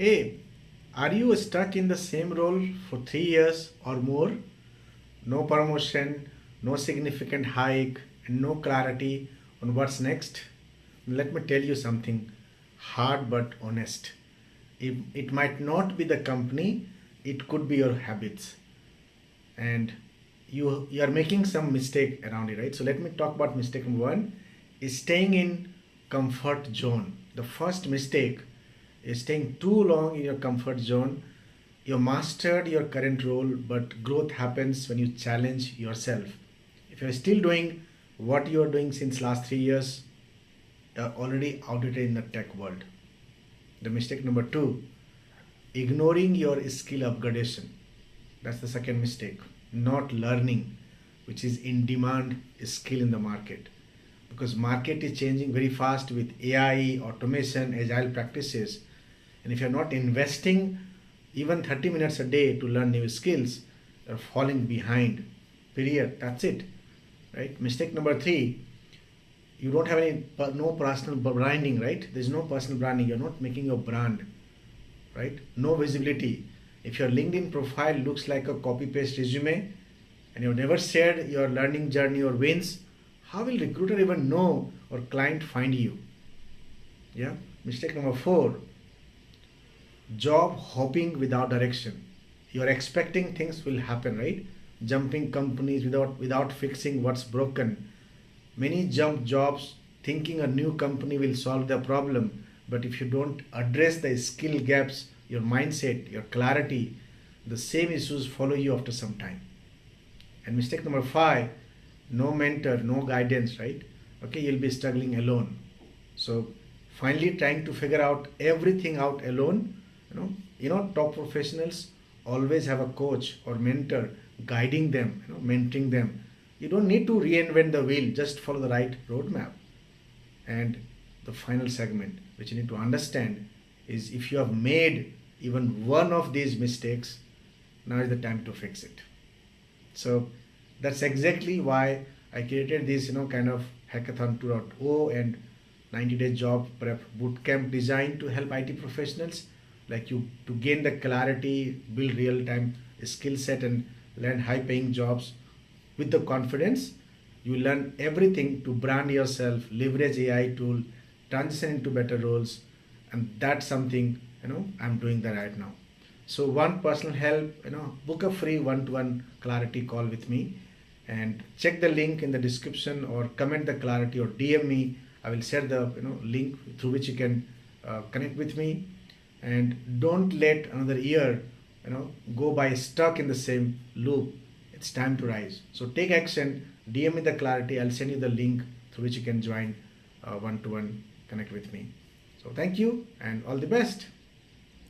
Hey, are you stuck in the same role for 3 years or more? No promotion, no significant hike, and no clarity on what's next? Let me tell you something hard but honest. It might not be the company, it could be your habits. And you are making some mistake around it, right? So let me talk about mistake number one is staying in comfort zone. The first mistake is staying too long in your comfort zone. You mastered your current role, but growth happens when you challenge yourself. If you're still doing what you're doing since last 3 years, you're already outdated in the tech world. The mistake number two, ignoring your skill upgradation. That's the second mistake. Not learning, which is in demand skill in the market. Because market is changing very fast with AI, automation, agile practices. And if you're not investing even 30 minutes a day to learn new skills, you're falling behind. Period. That's it. Right? Mistake number three, you don't have no personal branding, right? There's no personal branding. You're not making your brand, right? No visibility. If your LinkedIn profile looks like a copy paste resume and you've never shared your learning journey or wins, how will recruiter even know or client find you? Yeah. Mistake number four, job hopping without direction. You're expecting things will happen, right? Jumping companies without fixing what's broken. Many jump jobs thinking a new company will solve the problem, but if you don't address the skill gaps, your mindset, your clarity, the same issues follow you after some time. And mistake number five, no mentor, no guidance, right? Okay, you'll be struggling alone. So finally trying to figure out everything out alone. Top professionals always have a coach or mentor guiding them, mentoring them. You don't need to reinvent the wheel, just follow the right roadmap. And the final segment, which you need to understand, is if you have made even one of these mistakes, now is the time to fix it. So that's exactly why I created this, kind of hackathon 2.0 and 90-day job prep bootcamp designed to help IT professionals like you to gain the clarity, build real-time skill set, and land high-paying jobs with the confidence. You learn everything to brand yourself, leverage AI tool, transition into better roles, and that's something I'm doing that right now. So one personal help, book a free one-to-one clarity call with me, and check the link in the description or comment the clarity or DM me. I will share the link through which you can connect with me. And don't let another year go by stuck in the same loop. It's time to rise. So take action. DM me the clarity. I'll send you the link through which you can join one-to-one connect with me. So thank you and all the best.